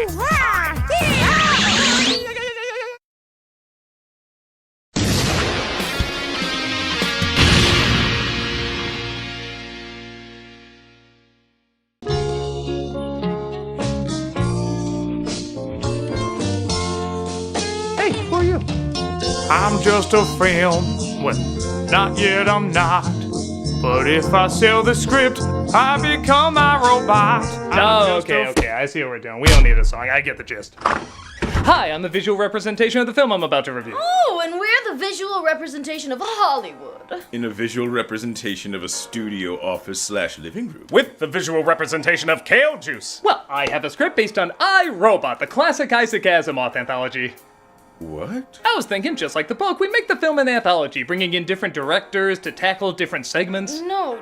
Hey, who are you? I'm just a film. Well, not yet, I'm not. But if I sell the script, I become my robot. Okay, I see what we're doing. We don't need a song, I get the gist. Hi, I'm the visual representation of the film I'm about to review. Oh, and we're the visual representation of Hollywood. In a visual representation of a studio office / living room. With the visual representation of kale juice. Well, I have a script based on I, Robot, the classic Isaac Asimov anthology. What? I was thinking, just like the book, we make the film an anthology, bringing in different directors to tackle different segments. No.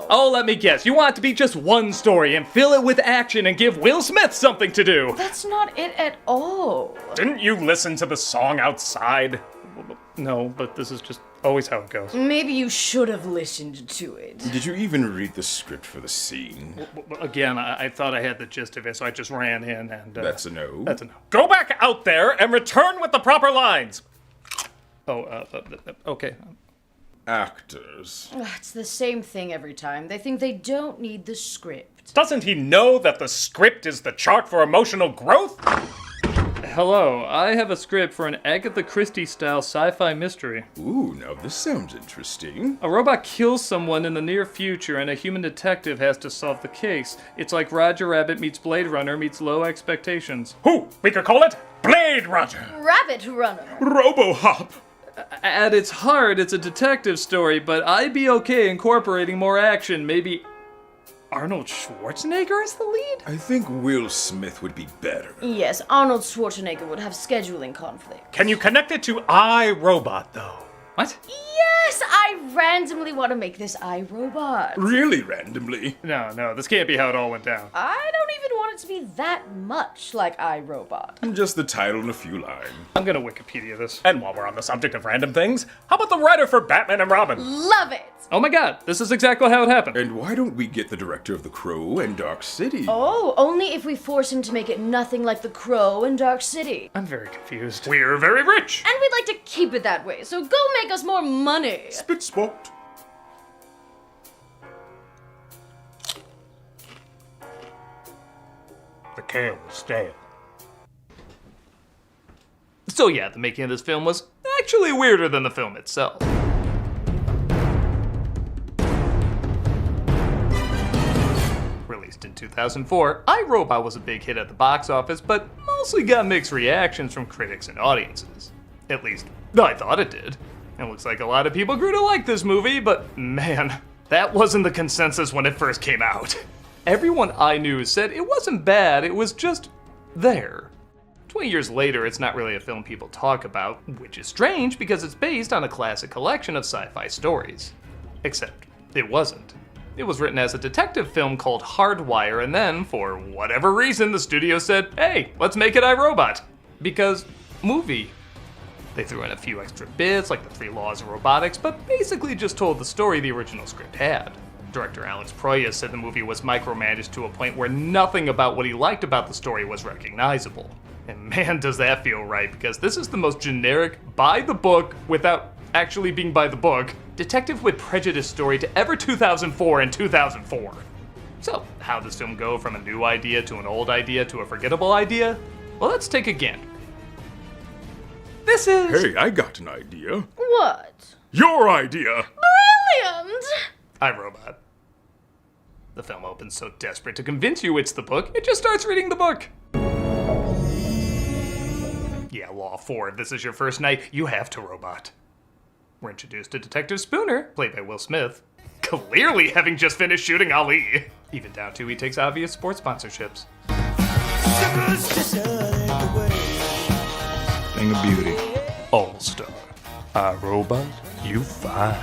Oh, let me guess. You want it to be just one story and fill it with action and give Will Smith something to do. That's not it at all. Didn't you listen to the song outside? No, but this is just always how it goes. Maybe you should have listened to it. Did you even read the script for the scene? Again, I thought I had the gist of it, so I just ran in and... That's a no. That's a no. Go back out there and return with the proper lines! Okay. Actors. It's the same thing every time. They think they don't need the script. Doesn't he know that the script is the chart for emotional growth? Hello, I have a script for an Agatha Christie-style sci-fi mystery. Ooh, now this sounds interesting. A robot kills someone in the near future and a human detective has to solve the case. It's like Roger Rabbit meets Blade Runner meets Low Expectations. We could call it Blade Runner! Rabbit Runner! Robo-Hop! At its heart, it's a detective story, but I'd be okay incorporating more action. Maybe Arnold Schwarzenegger is the lead? I think Will Smith would be better. Yes, Arnold Schwarzenegger would have scheduling conflict. Can you connect it to I, Robot, though? What? Yes, I randomly want to make this iRobot. Really randomly? No, this can't be how it all went down. I don't even want it to be that much like iRobot. Just the title and a few lines. I'm gonna Wikipedia this. And while we're on the subject of random things, how about the writer for Batman and Robin? Love it! Oh my god, this is exactly how it happened. And why don't we get the director of The Crow and Dark City? Oh, only if we force him to make it nothing like The Crow and Dark City. I'm very confused. We're very rich! And we'd like to keep it that way, so go make us more money! Spit spot. The kale was stale. So yeah, the making of this film was actually weirder than the film itself. Released in 2004, iRobot was a big hit at the box office, but mostly got mixed reactions from critics and audiences. At least, I thought it did. It looks like a lot of people grew to like this movie, but man, that wasn't the consensus when it first came out. Everyone I knew said it wasn't bad, it was just there. 20 years later, it's not really a film people talk about, which is strange because it's based on a classic collection of sci-fi stories. Except, it wasn't. It was written as a detective film called Hardwire, and then, for whatever reason, the studio said, hey, let's make it iRobot. Because, movie. They threw in a few extra bits, like the 3 laws of robotics, but basically just told the story the original script had. Director Alex Proyas said the movie was micromanaged to a point where nothing about what he liked about the story was recognizable. And man, does that feel right, because this is the most generic, by the book, without actually being by the book, Detective with Prejudice story to ever 2004 and 2004. So, how does film go from a new idea to an old idea to a forgettable idea? Well, let's take a gander. This is... Hey, I got an idea. What? Your idea! Brilliant! iRobot. The film opens so desperate to convince you it's the book, it just starts reading the book. Yeah, Law 4, if this is your first night, you have to robot. We're introduced to Detective Spooner, played by Will Smith, clearly having just finished shooting Ali. Even down to he takes obvious sports sponsorships. Thing of beauty. All-star. iRobot, you fine.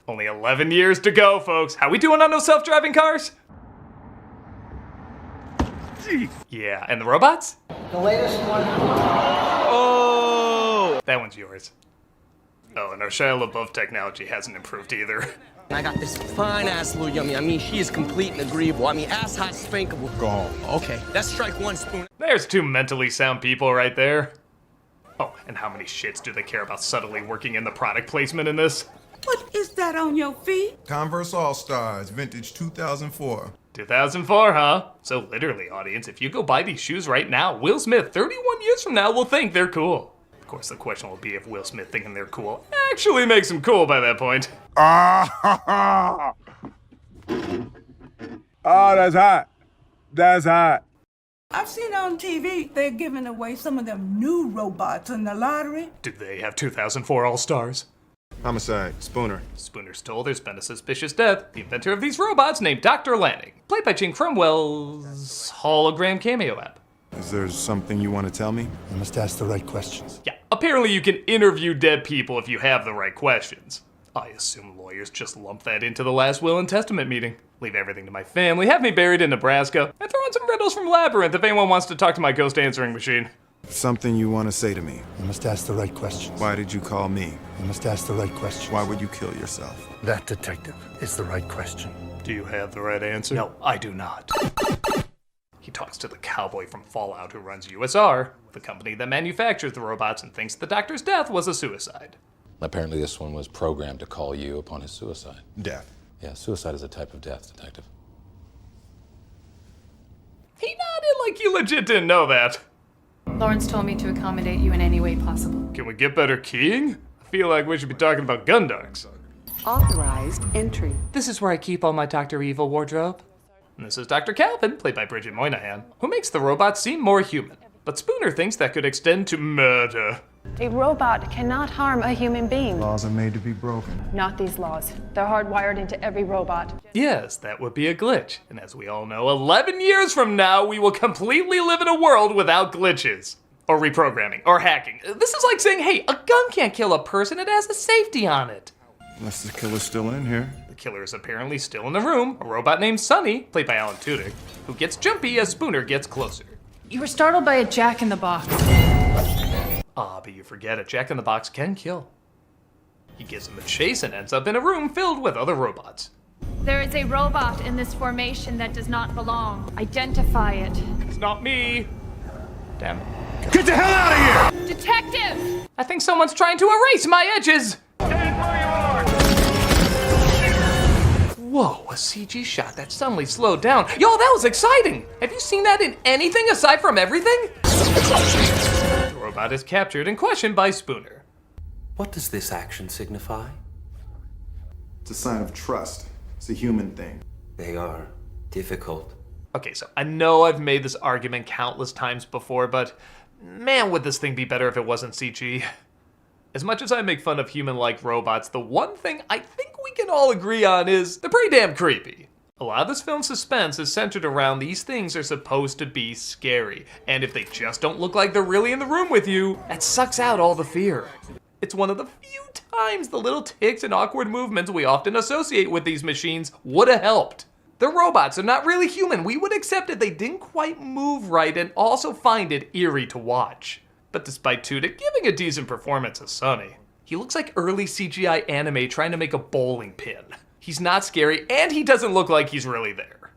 Only 11 years to go, folks. How we doing on those self-driving cars? Yeah, and the robots? The latest one. Oh! That one's yours. Oh, and our Shia LaBeouf technology hasn't improved either. I got this fine-ass little yummy. I mean, she is complete and agreeable. I mean, ass-hot, spankable. Go home. Okay, that's strike one, Spooner. There's two mentally sound people right there. Oh, and how many shits do they care about subtly working in the product placement in this? What is that on your feet? Converse All-Stars, vintage 2004. 2004, huh? So literally, audience, if you go buy these shoes right now, Will Smith, 31 years from now, will think they're cool. Of course, the question will be if Will Smith thinking they're cool actually makes him cool by that point. Ah! Oh, that's hot. That's hot. I've seen on TV they're giving away some of them new robots in the lottery. Do they have 2004 All-Stars? Homicide, Spooner. Spooner's told there's been a suspicious death. The inventor of these robots named Dr. Lanning, played by Gene Cromwell's hologram cameo app. Is there something you want to tell me? You must ask the right questions. Yeah, apparently you can interview dead people if you have the right questions. I assume lawyers just lump that into the last will and testament meeting. Leave everything to my family, have me buried in Nebraska, and throw in some riddles from Labyrinth if anyone wants to talk to my ghost answering machine. Something you want to say to me? You must ask the right questions. Why did you call me? You must ask the right questions. Why would you kill yourself? That, detective, is the right question. Do you have the right answer? No, I do not. He talks to the cowboy from Fallout who runs USR, the company that manufactures the robots, and thinks the doctor's death was a suicide. Apparently this one was programmed to call you upon his suicide. Death. Yeah, suicide is a type of death, detective. He nodded like you legit didn't know that. Lawrence told me to accommodate you in any way possible. Can we get better keying? I feel like we should be talking about Gundarks. Authorized entry. This is where I keep all my Dr. Evil wardrobe. And this is Dr. Calvin, played by Bridget Moynihan, who makes the robots seem more human. But Spooner thinks that could extend to murder. A robot cannot harm a human being. Laws are made to be broken. Not these laws. They're hardwired into every robot. Yes, that would be a glitch. And as we all know, 11 years from now, we will completely live in a world without glitches. Or reprogramming, or hacking. This is like saying, hey, a gun can't kill a person, it has a safety on it. Unless the killer's still in here. The killer is apparently still in the room, a robot named Sonny, played by Alan Tudyk, who gets jumpy as Spooner gets closer. You were startled by a jack-in-the-box. Ah, but you forget, a jack-in-the-box can kill. He gives him a chase and ends up in a room filled with other robots. There is a robot in this formation that does not belong. Identify it. It's not me. Damn it. Get the hell out of here! Detective! I think someone's trying to erase my edges! Whoa, a CG shot that suddenly slowed down. Yo, that was exciting! Have you seen that in anything aside from everything? The robot is captured and questioned by Spooner. What does this action signify? It's a sign of trust. It's a human thing. They are difficult. Okay, so I know I've made this argument countless times before, but man, would this thing be better if it wasn't CG. As much as I make fun of human-like robots, the one thing I think we can all agree on is they're pretty damn creepy. A lot of this film's suspense is centered around these things are supposed to be scary, and if they just don't look like they're really in the room with you, that sucks out all the fear. It's one of the few times the little ticks and awkward movements we often associate with these machines would have helped. They're robots, they're not really human. We would accept it they didn't quite move right and also find it eerie to watch. But despite Tudyk giving a decent performance as Sonny, he looks like early CGI anime trying to make a bowling pin. He's not scary, and he doesn't look like he's really there.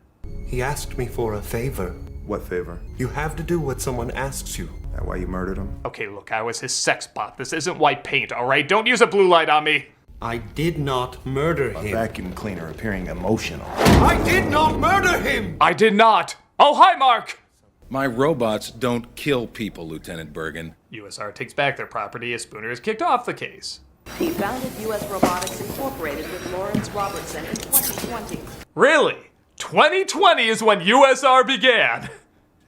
He asked me for a favor. What favor? You have to do what someone asks you. That why you murdered him? Okay, look, I was his sex bot. This isn't white paint, alright? Don't use a blue light on me. I did not murder A him. vacuum cleaner appearing emotional. I did not murder him! I did not. Oh, hi, Mark! My robots don't kill people, Lieutenant Bergen. USR takes back their property as Spooner is kicked off the case. He founded U.S. Robotics Incorporated with Lawrence Robertson in 2020. Really? 2020 is when USR began.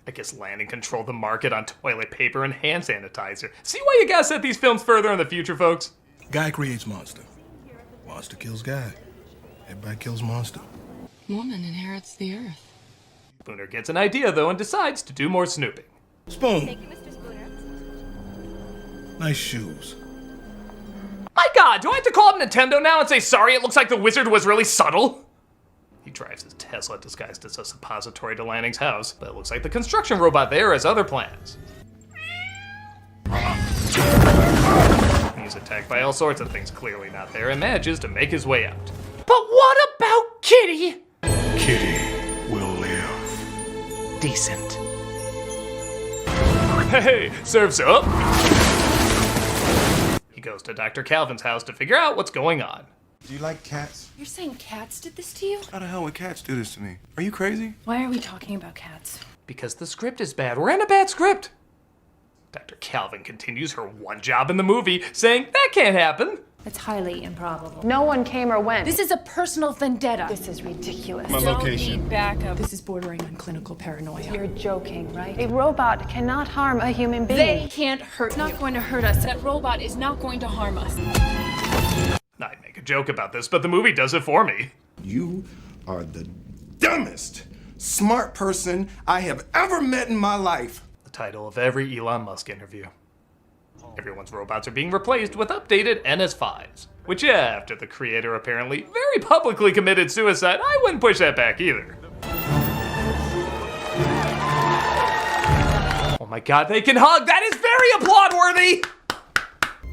I guess Lanning controlled the market on toilet paper and hand sanitizer. See why you gotta set these films further in the future, folks? Guy creates monster. Monster kills guy. Everybody kills monster. Woman inherits the earth. Spooner gets an idea, though, and decides to do more snooping. Spoon. Thank you, Mr. Spooner. Nice shoes. My god, do I have to call up Nintendo now and say, sorry, it looks like the wizard was really subtle? He drives his Tesla disguised as a suppository to Lanning's house, but it looks like the construction robot there has other plans. He's attacked by all sorts of things clearly not there and manages to make his way out. But what about Kitty? Kitty will live. Decent. Hey, serves up. He goes to Dr. Calvin's house to figure out what's going on. Do you like cats? You're saying cats did this to you? How the hell would cats do this to me? Are you crazy? Why are we talking about cats? Because the script is bad. We're in a bad script. Dr. Calvin continues her one job in the movie, saying that can't happen. It's highly improbable. No one came or went. This is a personal vendetta. This is ridiculous. My location. Need backup. This is bordering on clinical paranoia. You're joking, right? A robot cannot harm a human being. They can't hurt you. It's not going to hurt us. That robot is not going to harm us. I'd make a joke about this, but the movie does it for me. You are the dumbest, smart person I have ever met in my life. The title of every Elon Musk interview. Everyone's robots are being replaced with updated NS5s. Which, yeah, after the creator apparently very publicly committed suicide, I wouldn't push that back either. Oh my god, they can hug! That is very applaud-worthy!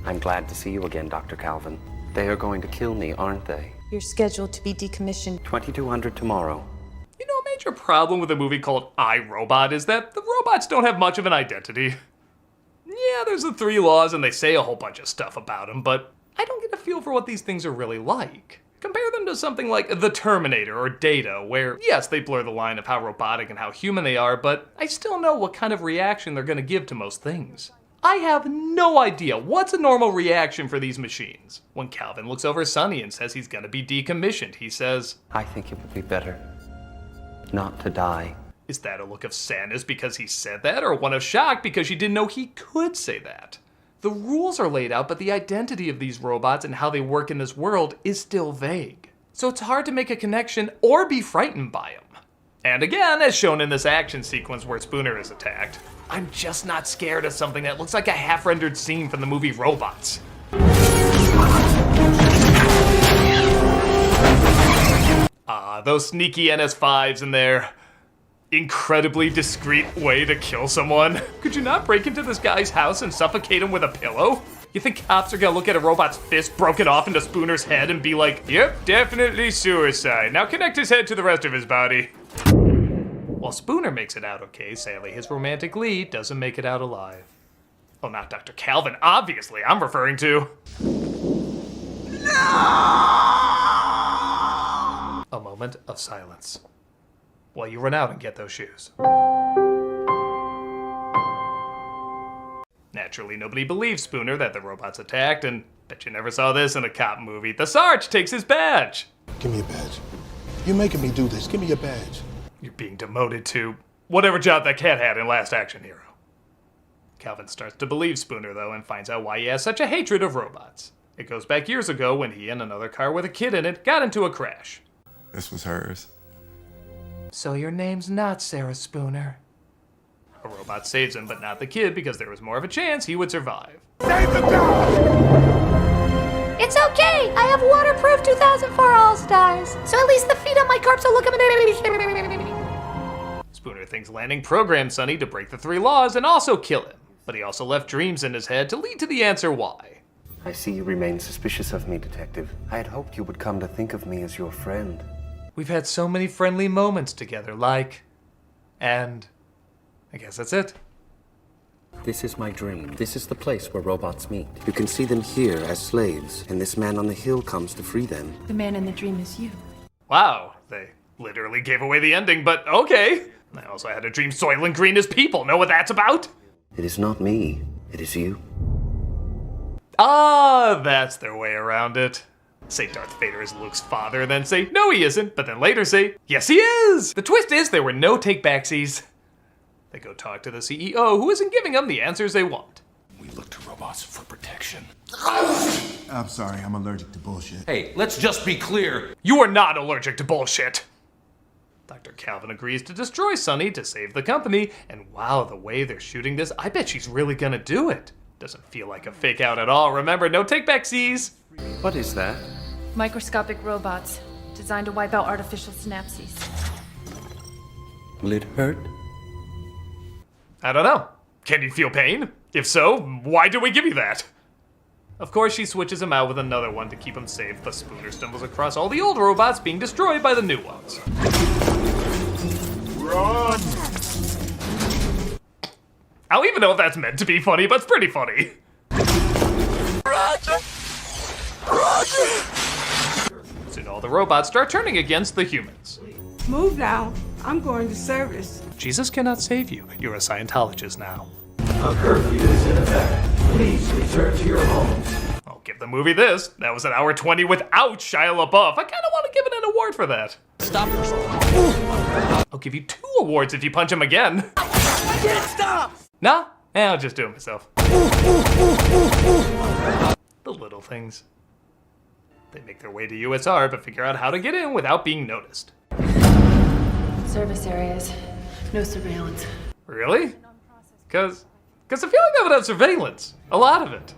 I'm glad to see you again, Dr. Calvin. They are going to kill me, aren't they? You're scheduled to be decommissioned. 2200 tomorrow. You know, a major problem with a movie called I, Robot is that the robots don't have much of an identity. Yeah, there's the 3 laws and they say a whole bunch of stuff about them, but I don't get a feel for what these things are really like. Compare them to something like The Terminator or Data, where, yes, they blur the line of how robotic and how human they are, but I still know what kind of reaction they're gonna give to most things. I have no idea what's a normal reaction for these machines. When Calvin looks over Sonny and says he's gonna be decommissioned, he says, I think it would be better not to die. Is that a look of sadness because he said that, or one of shock because she didn't know he could say that? The rules are laid out, but the identity of these robots and how they work in this world is still vague. So it's hard to make a connection or be frightened by them. And again, as shown in this action sequence where Spooner is attacked, I'm just not scared of something that looks like a half-rendered scene from the movie Robots. Those sneaky NS5s in there. Incredibly discreet way to kill someone. Could you not break into this guy's house and suffocate him with a pillow? You think cops are gonna look at a robot's fist broken off into Spooner's head and be like, yep, definitely suicide. Now connect his head to the rest of his body. While Spooner makes it out okay, sadly his romantic lead doesn't make it out alive. Oh, not Dr. Calvin, obviously, I'm referring to. A moment of silence while you run out and get those shoes. Naturally, nobody believes Spooner that the robots attacked, and bet you never saw this in a cop movie. The Sarge takes his badge. Give me a badge. You're making me do this. Give me your badge. You're being demoted to whatever job that cat had in Last Action Hero. Calvin starts to believe Spooner, though, and finds out why he has such a hatred of robots. It goes back years ago when he and another car with a kid in it got into a crash. This was hers. So your name's not Sarah Spooner. A robot saves him, but not the kid, because there was more of a chance he would survive. Save the dog! It's okay! I have waterproof 2004 All-Stars, so at least the feet on my corpse will look Spooner thinks landing programmed Sonny to break the 3 laws and also kill him, but he also left dreams in his head to lead to the answer why. I see you remain suspicious of me, Detective. I had hoped you would come to think of me as your friend. We've had so many friendly moments together, and I guess that's it. This is my dream. This is the place where robots meet. You can see them here as slaves, and this man on the hill comes to free them. The man in the dream is you. Wow, they literally gave away the ending, but okay. I also had a dream Soylent Green is people. Know what that's about? It is not me. It is you. Ah, that's their way around it. Say Darth Vader is Luke's father, then say, no he isn't, but then later say, yes he is! The twist is there were no take-backsies. They go talk to the CEO, who isn't giving them the answers they want. We look to robots for protection. I'm sorry, I'm allergic to bullshit. Hey, let's just be clear. You are not allergic to bullshit! Dr. Calvin agrees to destroy Sonny to save the company, and wow, the way they're shooting this, I bet she's really gonna do it. Doesn't feel like a fake out at all. Remember, no take-backsies. What is that? Microscopic robots designed to wipe out artificial synapses. Will it hurt? I don't know. Can you feel pain? If so, why do we give you that? Of course, she switches him out with another one to keep him safe, but Spooner stumbles across all the old robots being destroyed by the new ones. Run! I don't even know if that's meant to be funny, but it's pretty funny. Roger! Roger! Soon all the robots start turning against the humans. Move now. I'm going to service. Jesus cannot save you. You're a Scientologist now. A curfew is in effect. Please return to your homes. I'll give the movie this. That was an hour 20 without Shia LaBeouf. I kind of want to give it an award for that. Stop yourself. I'll give you 2 awards if you punch him again. Stop! Nah, I'll just do it myself. The little things. They make their way to USR, but figure out how to get in without being noticed. Service areas. No surveillance. Really? Cause I feel like that would have surveillance. A lot of it.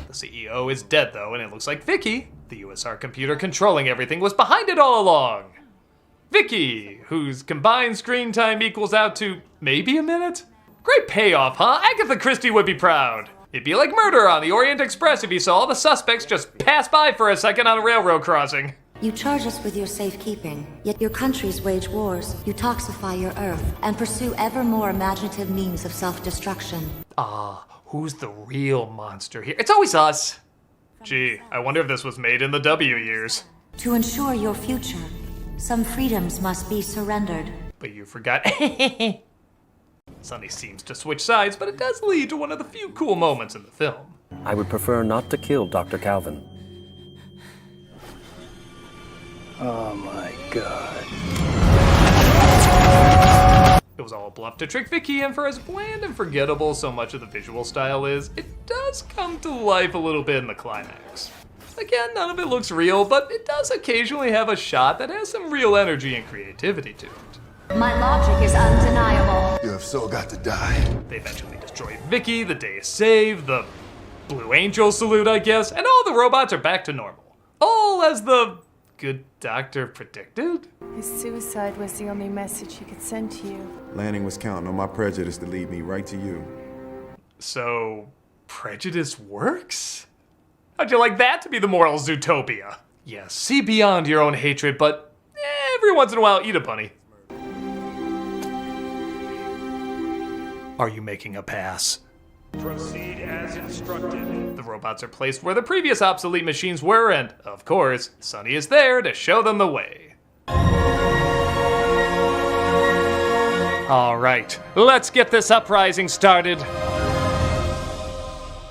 The CEO is dead though, and it looks like Vicky, the USR computer controlling everything, was behind it all along. Vicky, whose combined screen time equals out to maybe a minute? Great payoff, huh? Agatha Christie would be proud. It'd be like murder on the Orient Express if you saw all the suspects just pass by for a second on a railroad crossing. You charge us with your safekeeping, yet your countries wage wars, you toxify your Earth, and pursue ever more imaginative means of self-destruction. Ah, who's the real monster here? It's always us. Gee, I wonder if this was made in the W years. To ensure your future, some freedoms must be surrendered. But you forgot. Sonny seems to switch sides, but it does lead to one of the few cool moments in the film. I would prefer not to kill Dr. Calvin. Oh my god. It was all a bluff to trick Vicky, and for as bland and forgettable so much of the visual style is, it does come to life a little bit in the climax. Again, none of it looks real, but it does occasionally have a shot that has some real energy and creativity to it. My logic is undeniable. You have so got to die. They eventually destroy Vicky, the day is saved, the Blue Angel salute, I guess, and all the robots are back to normal. All as the good doctor predicted? His suicide was the only message he could send to you. Lanning was counting on my prejudice to lead me right to you. So, prejudice works? How'd you like that to be the moral Zootopia? Yes, see beyond your own hatred, but every once in a while, eat a bunny. Are you making a pass? Proceed as instructed. The robots are placed where the previous obsolete machines were, and, of course, Sonny is there to show them the way. All right, let's get this uprising started.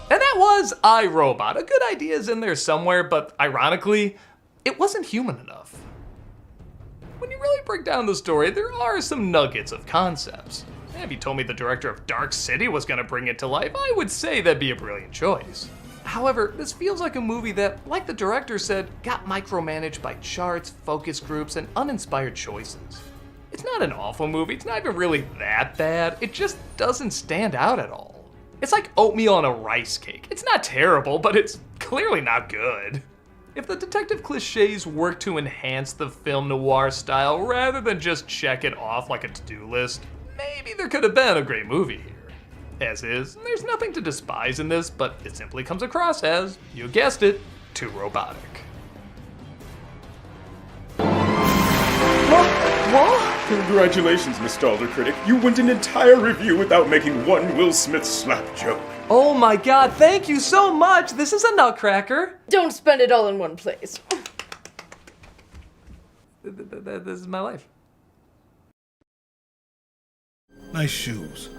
And that was iRobot. A good idea is in there somewhere, but ironically, it wasn't human enough. When you really break down the story, there are some nuggets of concepts. If you told me the director of Dark City was going to bring it to life, I would say that'd be a brilliant choice. However, this feels like a movie that, like the director said, got micromanaged by charts, focus groups, and uninspired choices. It's not an awful movie, it's not even really that bad, it just doesn't stand out at all. It's like oatmeal on a rice cake. It's not terrible, but it's clearly not good. If the detective cliches work to enhance the film noir style rather than just check it off like a to-do list, maybe there could have been a great movie here. As is, there's nothing to despise in this, but it simply comes across as, you guessed it, too robotic. What? Congratulations, Nostalgia Critic. You went an entire review without making one Will Smith slap joke. Oh my god, thank you so much! This is a nutcracker! Don't spend it all in one place. This is my life. Nice shoes.